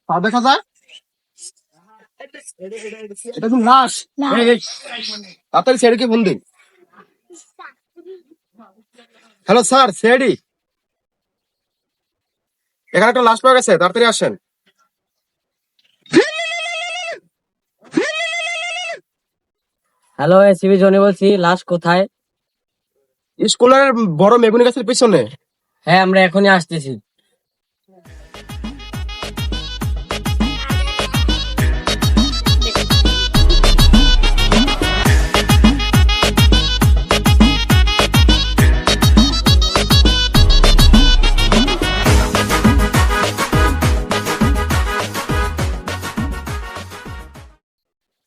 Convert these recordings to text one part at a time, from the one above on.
দেখা যায় এটা তো লাশ। তাড়াতাড়ি সিআইডিকে ফোন দিন। হ্যালো স্যার, সিআইডি, এখানে একটা লাশ পাওয়া গেছে, তাড়াতাড়ি আসেন। হ্যালো, এসিবি জনি বলছি। লাশ কোথায়? স্কুলের বড় মেগুনি গাছের পিছনে। হ্যাঁ, আমরা এখনই আসতেছি।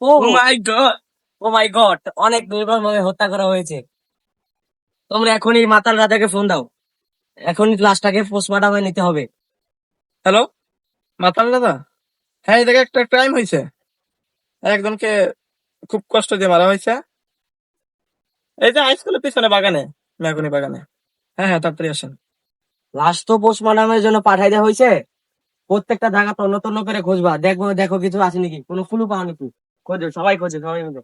ও মাই গড, ও মাই গড, অনেক নির্মমভাবে হত্যা করা হয়েছে। তোমরা এখনই মাতাল রাজাকে ফোন দাও, এখনই লাশটাকে পোস্টমর্টমে নিতে হবে। হ্যালো, মাতাল দাদা? হ্যাঁ, এই জায়গায় একটা ক্রাইম হয়েছে। একজনকে খুব কষ্ট দিয়ে মারা হয়েছে। এই যে হাই স্কুলের পিছনে বাগানে, মেগুনি বাগানে। হ্যাঁ হ্যাঁ, তাড়াতাড়ি আসেন। লাশ তো পোস্টমর্টমের জন্য পাঠাই দেওয়া হয়েছে। প্রত্যেকটা জায়গা তন্ন তন্ন করে খুঁজবা, দেখবো দেখো কিছু আছে নাকি, কোনো ক্লু পাও নাকি। খোঁজো, সবাই খোঁজো, সবাই খোঁজো।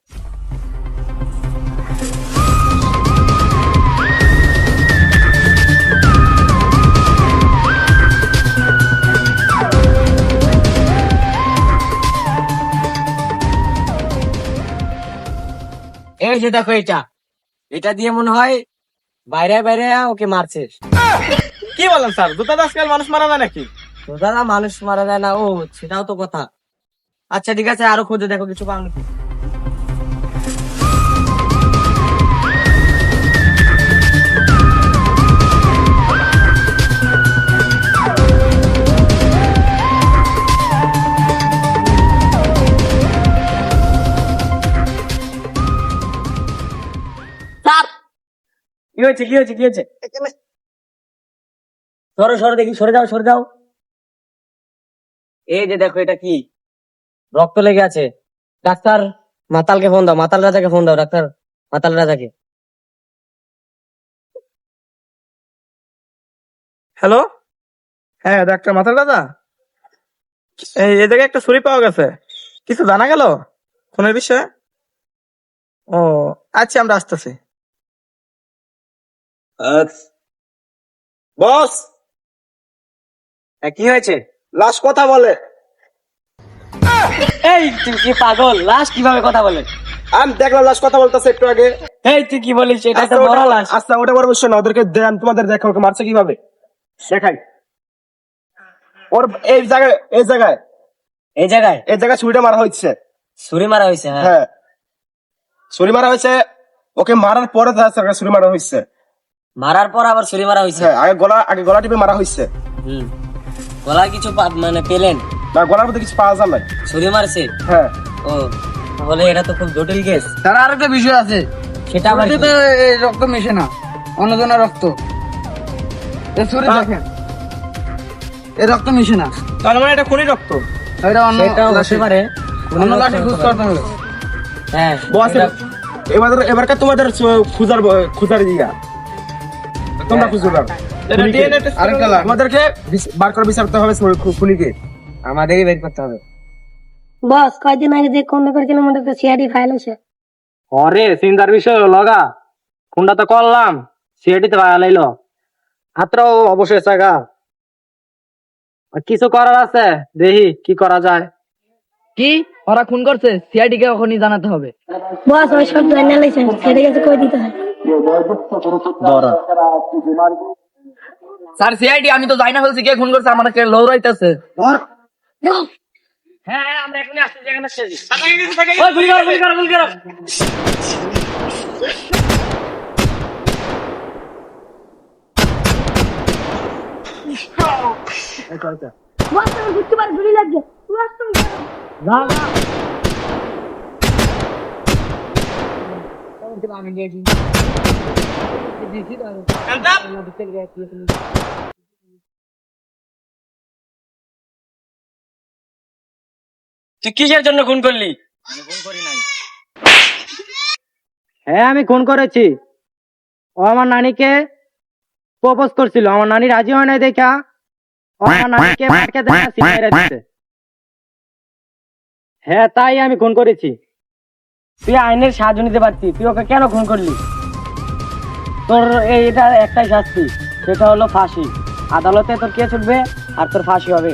এই যে দেখো, এটা এটা দিয়ে মনে হয় বাইরে বাইরে ওকে মারছে। কি বলেন স্যার? জুতা দিয়ে আজকাল মানুষ মারা যায় নাকি? তো দাদা, মানুষ মারা যায় না? ও, সেটাও তো কথা। আচ্ছা ঠিক আছে, আরো খুঁজে দেখো কিছু পাও নাকি। স্যার, কি হয়েছে, কি হয়েছে, কি হয়েছে? সরো সরো দেখি, সরে যাও, সরে যাও। এই যে দেখো, এটা কি? রক্ত লেগে আছে। ডাক্তার মাতালকে ফোন দাও, মাতাল রাজাকে ফোন দাও, ডাক্তার মাতাল রাজাকে। হ্যালো, হ্যাঁ ডাক্তার মাতাল দাদা। এই জায়গায় একটা ছুরি পাওয়া গেছে। কিছু জানা গেল খুনের বিষয়ে? ও আচ্ছা, আমরা আসতেছি। বস, কি হয়েছে? লাশ কথা বলে। এই তুই কি পাগল? লাশ কিভাবে কথা বলে? আমি দেখলাম লাশ কথা বলতেছে একটু আগে। এই তুই কি বলিস? এটা তো বড় লাশ। আচ্ছা, ওটা বড় বিষয় না, ওদেরকে দেন, তোমাদের দেখা, ওকে মারছে কিভাবে দেখাই। ওর এই জায়গায়, এই জায়গায়, এই জায়গায় এই জায়গায় ছুরিটা মারা হয়েছে। ছুরি মারা হয়েছে? হ্যাঁ, হ্যাঁ, ছুরি মারা হয়েছে। ওকে মারার পরে ছুরি মারা হয়েছে। মারার পর আবার ছুরি মারা হয়েছে? হ্যাঁ, আগে গলা টিপে মারা হয়েছে। হুম, গলায় কিছু মানে পেলেন না, গলার মধ্যে কিছু পাওয়া যায় না। ছুরি মারছে? হ্যাঁ। ও, তাহলে এটা তো খুব জটিল কেস। তার আরেকটা বিষয় আছে, সেটা আবার ছুরিতে কি? তো এই রক্ত মেশে না, অন্যজনের রক্ত। এই ছুরি দেখেন, এই রক্ত মিশে না। তার মানে এটা খুনি রক্ত। এটা অন্য সেটাও হতে লাশের- পারে। অন্য লাশে খুঁজ করতে হবে। হ্যাঁ, বস, এবারকার তোমাদের খুঁজার দিয়া তোমরা খুঁজো না। এটা ডিএনএ টেস্ট আরেকটা লাশ। তোমাদেরকে বার করে বিচারতে হবে খুনিকে। আমাদেরই বের করতে হবে। বস, কয়দিন আগে যে কমবে করেছিলাম ওটা তো সিআইডি ফাইল আছে। অরে চিন্তার বিষয় লগা, ফোনটা তো করলাম, সিআইডিতে ভাইয়া লাইলো হাতরাও অবশ্যই জায়গা। কিছু করার আছে, দেখি কি করা যায়। কি ওরা খুন করছে? সিআইডি কে এখনই জানাতে হবে। বস, ওই সব জানিয়ে লাইছেন, সেটা গেছে কই দিতে হয়। স্যার সিআইডি, আমি তো যাই না বলছি কে খুন করছে, আমাকে লৌরাইতেছে। হ্যাঁ, আমরা এখনই আসতেছি, এখানে আসতেছি। ওই গুলি করো, গুলি করো, গুলি করো। বস, তুমি বুঝতে পারো গুলি লাগছে। বস, তুমি তুই কিসের জন্য খুন করলি? হ্যাঁ আমি খুন করেছি। ও আমার নানিকে প্রপোজ করছিল, আমার নানি রাজি হয় নাই দেখা ও আমার নানিকে মারকে দেখা সিগারেট দিতে। হ্যাঁ তাই আমি খুন করেছি। তুই আইনের সাহায্য নিতে পারতি, তুই ওকে কেন খুন করলি? তোর এটা একটাই শাস্তি, সেটা হলো ফাঁসি। আদালতে তোর কেস উঠবে আর তোর ফাঁসি হবে।